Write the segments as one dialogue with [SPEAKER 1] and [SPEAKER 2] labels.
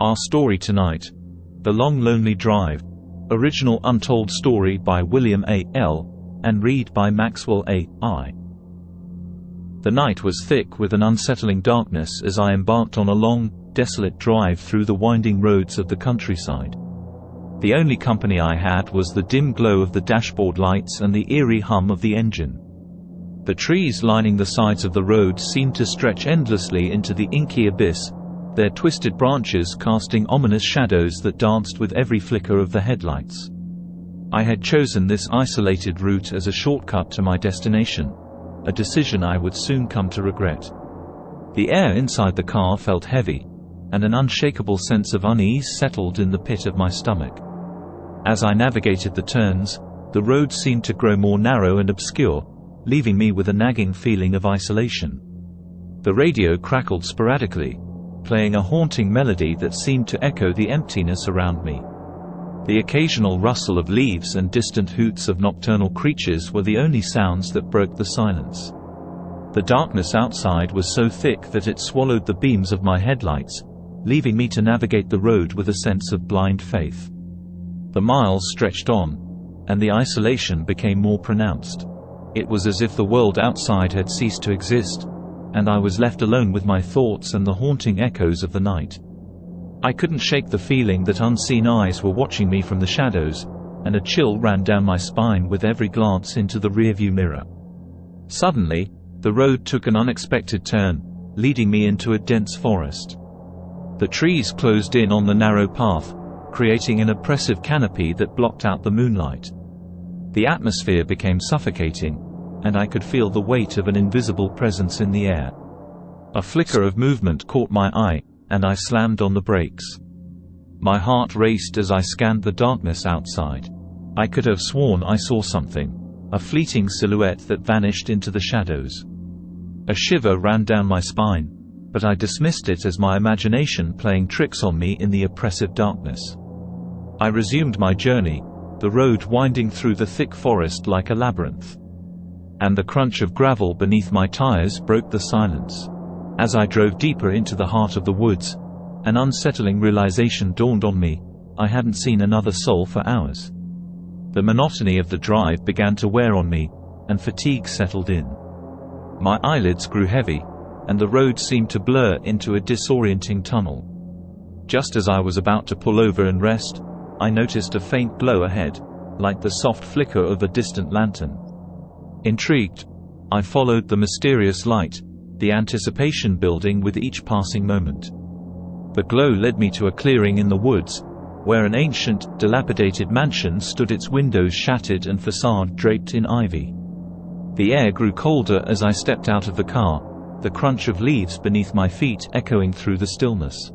[SPEAKER 1] Our story tonight: The Long Lonely Drive. Original untold story by William A. L. and read by Maxwell A. I. The night was thick with an unsettling darkness as I embarked on a long, desolate drive through the winding roads of the countryside. The only company I had was the dim glow of the dashboard lights and the eerie hum of the engine. The trees lining the sides of the road seemed to stretch endlessly into the inky abyss, their twisted branches casting ominous shadows that danced with every flicker of the headlights. I had chosen this isolated route as a shortcut to my destination, a decision I would soon come to regret. The air inside the car felt heavy, and an unshakable sense of unease settled in the pit of my stomach. As I navigated the turns, the road seemed to grow more narrow and obscure, leaving me with a nagging feeling of isolation. The radio crackled sporadically, playing a haunting melody that seemed to echo the emptiness around me. The occasional rustle of leaves and distant hoots of nocturnal creatures were the only sounds that broke the silence. The darkness outside was so thick that it swallowed the beams of my headlights, leaving me to navigate the road with a sense of blind faith. The miles stretched on, and the isolation became more pronounced. It was as if the world outside had ceased to exist, and I was left alone with my thoughts and the haunting echoes of the night. I couldn't shake the feeling that unseen eyes were watching me from the shadows, and a chill ran down my spine with every glance into the rearview mirror. Suddenly, the road took an unexpected turn, leading me into a dense forest. The trees closed in on the narrow path, creating an oppressive canopy that blocked out the moonlight. The atmosphere became suffocating, and I could feel the weight of an invisible presence in the air. A flicker of movement caught my eye, and I slammed on the brakes. My heart raced as I scanned the darkness outside. I could have sworn I saw something, a fleeting silhouette that vanished into the shadows. A shiver ran down my spine, but I dismissed it as my imagination playing tricks on me in the oppressive darkness. I resumed my journey, the road winding through the thick forest like a labyrinth. And the crunch of gravel beneath my tires broke the silence. As I drove deeper into the heart of the woods, an unsettling realization dawned on me: I hadn't seen another soul for hours. The monotony of the drive began to wear on me, and fatigue settled in. My eyelids grew heavy, and the road seemed to blur into a disorienting tunnel. Just as I was about to pull over and rest, I noticed a faint glow ahead, like the soft flicker of a distant lantern. Intrigued, I followed the mysterious light, the anticipation building with each passing moment. The glow led me to a clearing in the woods, where an ancient, dilapidated mansion stood, its windows shattered and facade draped in ivy. The air grew colder as I stepped out of the car, the crunch of leaves beneath my feet echoing through the stillness.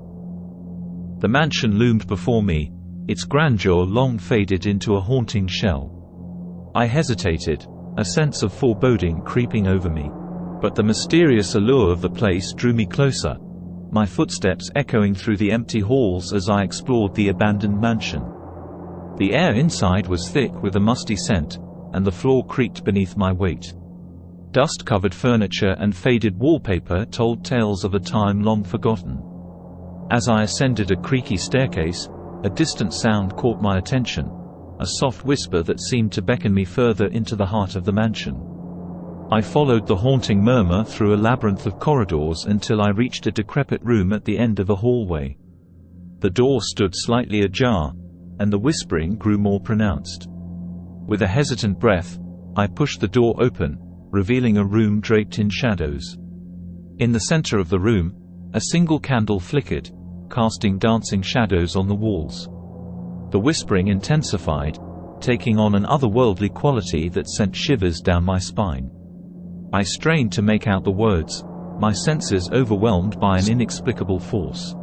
[SPEAKER 1] The mansion loomed before me, its grandeur long faded into a haunting shell. I hesitated, a sense of foreboding creeping over me. But the mysterious allure of the place drew me closer, my footsteps echoing through the empty halls as I explored the abandoned mansion. The air inside was thick with a musty scent, and the floor creaked beneath my weight. Dust-covered furniture and faded wallpaper told tales of a time long forgotten. As I ascended a creaky staircase, a distant sound caught my attention, a soft whisper that seemed to beckon me further into the heart of the mansion. I followed the haunting murmur through a labyrinth of corridors until I reached a decrepit room at the end of a hallway. The door stood slightly ajar, and the whispering grew more pronounced. With a hesitant breath, I pushed the door open, revealing a room draped in shadows. In the center of the room, a single candle flickered, casting dancing shadows on the walls. The whispering intensified, taking on an otherworldly quality that sent shivers down my spine. I strained to make out the words, my senses overwhelmed by an inexplicable force.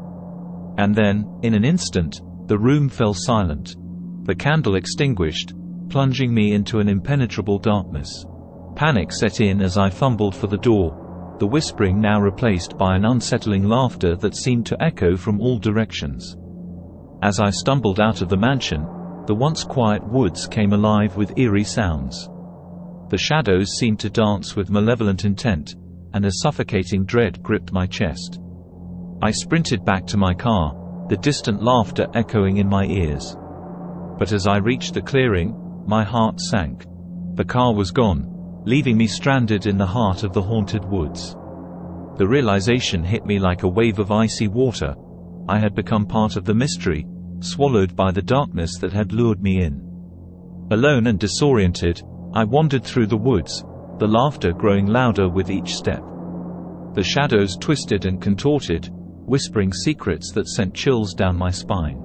[SPEAKER 1] And then, in an instant, the room fell silent. The candle extinguished, plunging me into an impenetrable darkness. Panic set in as I fumbled for the door, the whispering now replaced by an unsettling laughter that seemed to echo from all directions. As I stumbled out of the mansion, the once quiet woods came alive with eerie sounds. The shadows seemed to dance with malevolent intent, and a suffocating dread gripped my chest. I sprinted back to my car, the distant laughter echoing in my ears. But as I reached the clearing, my heart sank. The car was gone, leaving me stranded in the heart of the haunted woods. The realization hit me like a wave of icy water. I had become part of the mystery, swallowed by the darkness that had lured me in. Alone and disoriented, I wandered through the woods, the laughter growing louder with each step. The shadows twisted and contorted, whispering secrets that sent chills down my spine.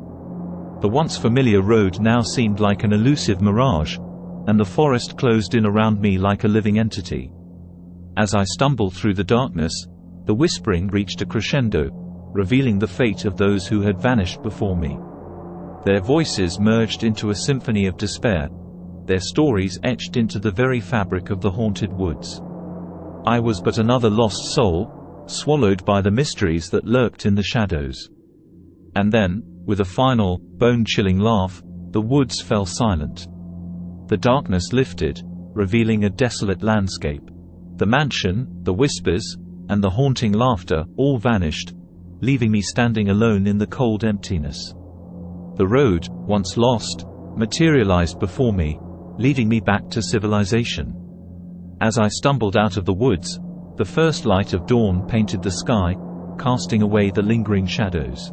[SPEAKER 1] The once familiar road now seemed like an elusive mirage, and the forest closed in around me like a living entity. As I stumbled through the darkness, the whispering reached a crescendo, revealing the fate of those who had vanished before me. Their voices merged into a symphony of despair, their stories etched into the very fabric of the haunted woods. I was but another lost soul, swallowed by the mysteries that lurked in the shadows. And then, with a final, bone-chilling laugh, the woods fell silent. The darkness lifted, revealing a desolate landscape. The mansion, the whispers, and the haunting laughter all vanished, leaving me standing alone in the cold emptiness. The road, once lost, materialized before me, leading me back to civilization. As I stumbled out of the woods, the first light of dawn painted the sky, casting away the lingering shadows.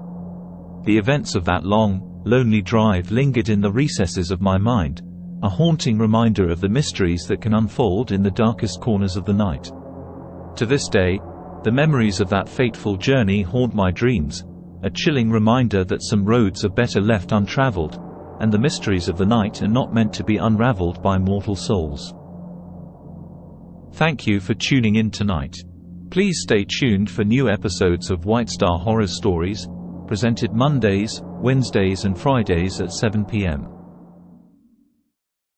[SPEAKER 1] The events of that long, lonely drive lingered in the recesses of my mind, a haunting reminder of the mysteries that can unfold in the darkest corners of the night. To this day, the memories of that fateful journey haunt my dreams, a chilling reminder that some roads are better left untraveled, and the mysteries of the night are not meant to be unraveled by mortal souls. Thank you for tuning in tonight. Please stay tuned for new episodes of White Star Horror Stories, presented Mondays, Wednesdays and Fridays at 7 p.m.